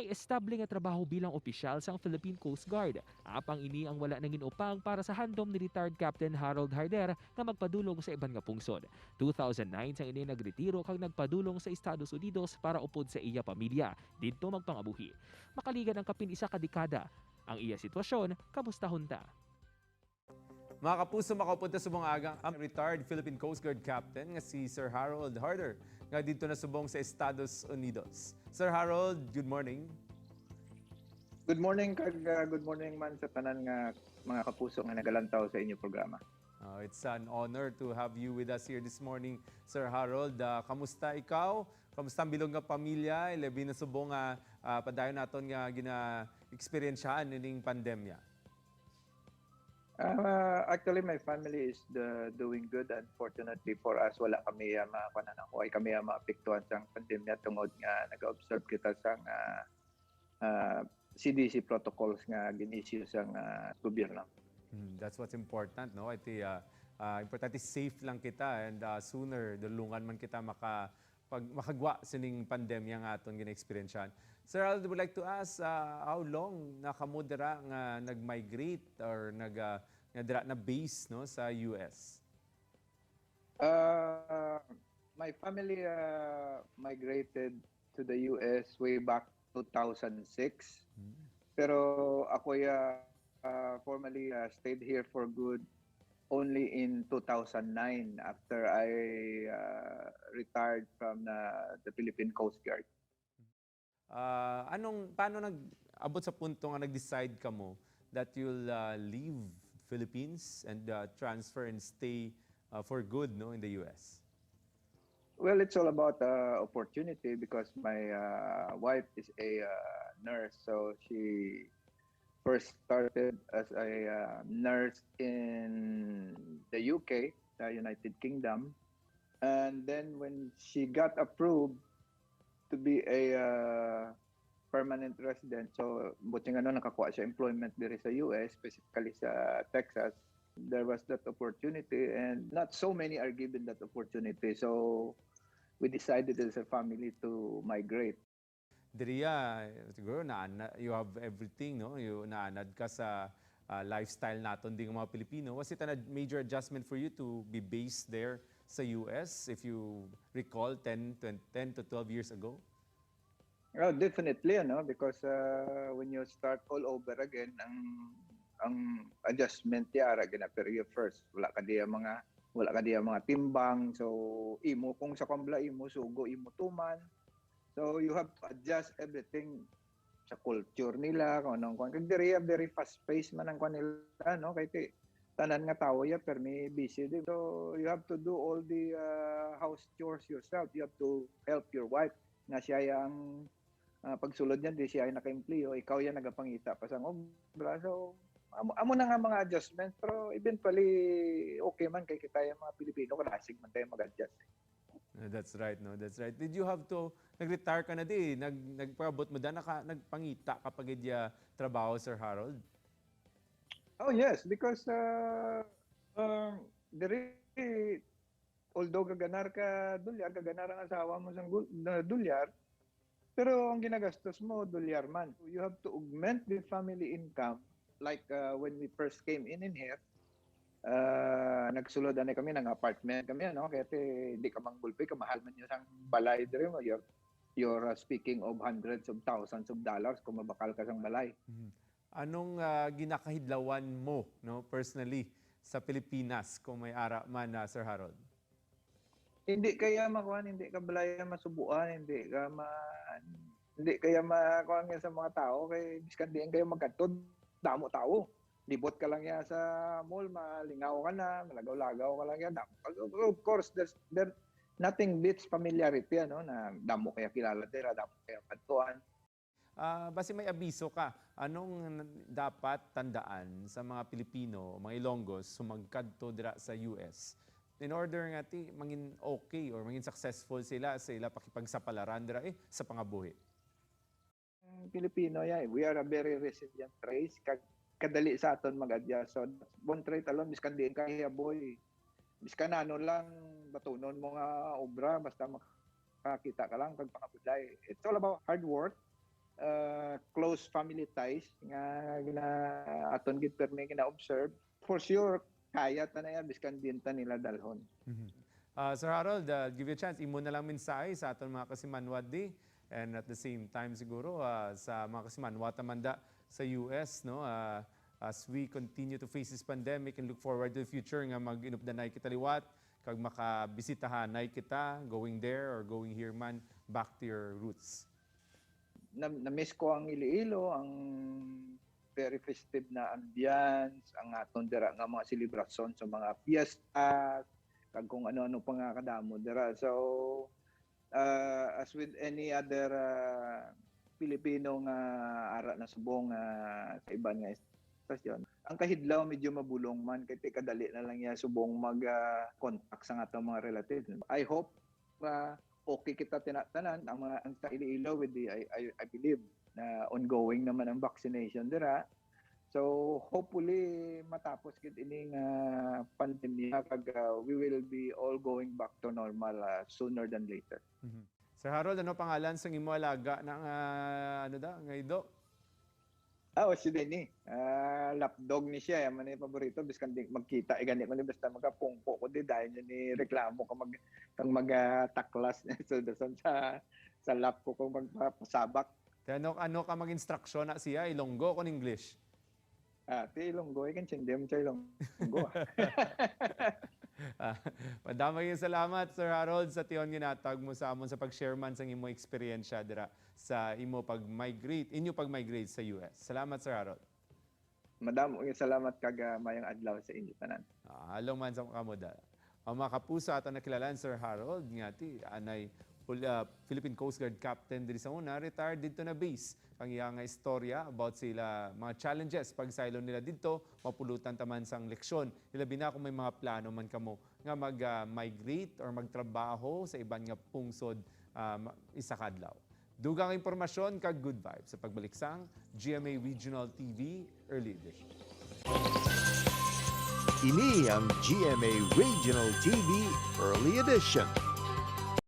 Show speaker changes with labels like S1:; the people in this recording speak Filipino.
S1: may estable nga trabaho bilang opisyal sa Philippine Coast Guard. Apang ini ang wala nangin upang para sa handom ni retired Captain Harold Jarder nga magpadulong sa Iban nga pungsod. 2009 sang ini nagretiro kag nagpadulong sa Estados Unidos para upod sa iya pamilya didto magpangabuhi. Makaligan ang kapin isa ka dekada. Ang iya sitwasyon, kamustahon ta?
S2: Mga kapuso, makapunta sa mga agang ang retired Philippine Coast Guard Captain nga si Sir Harold Jarder nga dito na subong sa Estados Unidos. Sir Harold, good morning.
S3: Good morning, good morning man sa tanan nga mga kapuso nga nagalantaw sa inyong programa.
S2: It's an honor to have you with us here this morning, Sir Harold. Kamusta ikaw? Kamusta ang bilog nga pamilya? Ilabi na subong nga padayon naton nga gina-experiensyahan ning pandemya.
S3: Actually, my family is doing good. Unfortunately for us, wala kami makakuha kami maapektuhan sa pandemya tungod nga nag-observe kita sa CDC protocols nga ginisyu sa gobyerno.
S2: That's what's important, no? Iti importante safe lang kita and sooner dulungan man kita makagwa sining pandemya nga aton gina-experiensyahan. Sir Harold, would like to ask how long nakamudra nga nag-migrate or nagdira na base no sa US?
S3: My family migrated to the US way back 2006. Pero ako formally stayed here for good only in 2009 after I retired from the Philippine Coast Guard.
S2: Paano nag-abot sa punto nga nag-decide ka mo that you'll leave Philippines and transfer and stay for good no in the US?
S3: Well, it's all about opportunity because my wife is a nurse, so she first started as a nurse in the UK, the United Kingdom, and then when she got approved to be a permanent resident, so buti nga nakakuha siya employment diri sa US, specifically sa Texas, there was that opportunity and not so many are given that opportunity, so we decided as a family to migrate.
S2: Diriya, siguro you have everything, no? You naanad ka sa lifestyle naton ding mga Pilipino. Was it a major adjustment for you to be based there sa US, if you recall 10 to 12 years ago?
S3: Oh, definitely, because when you start all over again, ang adjustment yara gina pero you first wala ka diya mga timbang, so imo kung sa kambla imo sugo imo tuman, so you have to adjust everything sa culture nila kung anong kung diriya very fast paced man ang kanila no kay tanan nga tao ya permi busy din, so you have to do all the house chores yourself. You have to help your wife nga siya ang pagsulod niyan di siya ay naka-employo, ikaw yan nagapangita pa sa obra, so amo na nga mga adjustment, pero eventually okay man kay kita yung mga Pilipino klasik man tayo mag-adjust.
S2: That's right, no? That's right. Did you have to nag-retire ka na di? Nagpaabot mo nagpangita kapag idya trabaho, Sir Harold?
S3: Oh yes, because although gaganar ka gaganar ang asawa mo sa dolyar, pero ang ginagastos mo dolyar man. You have to augment the family income. Like when we first came in here, nagsulod na kami ng apartment kami, kaya di ka manggulpi, kamahal man yung isang balay dire mo. You're speaking of hundreds of thousands of dollars kung mabakal ka sang balay.
S2: Anong ginakahidlawan mo, no, personally sa Pilipinas kung may ara man na Sir Harold?
S3: Hindi kaya makuha, hindi ka balay masubuan, hindi kaya makuha sa mga tao kay biskan diyan kayo magkatod, damo tao. Libot ka lang ya sa mall, malingaw ka na, malagaw-lagaw ka lang ya. Of course, there nothing beats familiarity, na damo kaya kilala dira, damo kaya kantuan.
S2: Basi may abiso ka, anong dapat tandaan sa mga Pilipino, mga Ilonggos, sumagkadto dira sa US in order nga mangin okay or mangin successful sila sa ila pakipagsapalaran dira sa pangabuhi?
S3: Pilipino we are a very resilient race. Kadali sa aton mag-adjust. So, bon trait alone, biskan diin ka hiyaboy. Biskan ano lang, batunon mo nga obra, basta makakita ka lang, pagpakabulay. It's all about hard work. close family ties nga gina aton gid permi gina-observe, for sure kaya ta na ya biskan binta nila dalhon.
S2: Sir Harold, give you a chance, imo na lang mensahe sa aton mga kasimanwa di, and at the same time siguro sa mga kasimanwa tamanda sa US, no, as we continue to face this pandemic and look forward to the future nga mag-inupdanay kita liwat, kag makabisitahanay kita, going there or going here man, back to your roots.
S3: Na-miss ko ang Iloilo, ang very festive na ambience, ang aton dira nga mga selebrasyon sa mga piyesta, kag kung ano-ano pa nga kadamo dira. So, as with any other Pilipino nga ara na subong sa Iban nga estasyon, ang kahidlaw medyo mabulong man, kay kadali na lang ya subong mag-contact sa atong mga relatives. I hope okay kita tinatanan ang sa Iloilo with the I believe na ongoing naman ang vaccination dira. So hopefully matapos gid ining pandemya kag we will be all going back to normal sooner than later.
S2: Sir Harold, ano pangalan sa imo alaga ng nga ido?
S3: Si Denny. Lapdog ni siya. Yaman yung paborito. Biskan di magkita. Ganit man basta magapungko ko di dahil ni reklamo kang mag-taklas sa lap ko kung magpasabak.
S2: Ano ka mag-instruksyon na siya? Ilonggo kon English?
S3: Ti Ilonggo. Ikan sindem sa Ilonggo.
S2: Madamay yung salamat, Sir Harold, sa tiyon ginatag mo sa amon sa pag-share man sa imo eksperyensya dira sa imo pag-migrate sa US. Salamat, Sir Harold.
S3: Madam, salamat kag mayang adlaw sa inyo tanan.
S2: Halong man sa kamuda. Ang mga kapusa ato nakilalan, Sir Harold, ngati anay Philippine Coast Guard Captain diri sa una, retired dito na base. Ang iya nga istorya about sila mga challenges pag silo nila dito, mapulutan taman sang leksyon. Ilabi na kung may mga plano man kamo nga mag-migrate or magtrabaho sa iban nga pungsod isa kadlaw. Dugang impormasyon kag good vibes sa pagbalik sang GMA Regional TV Early Edition.
S4: Ini ang GMA Regional TV Early Edition.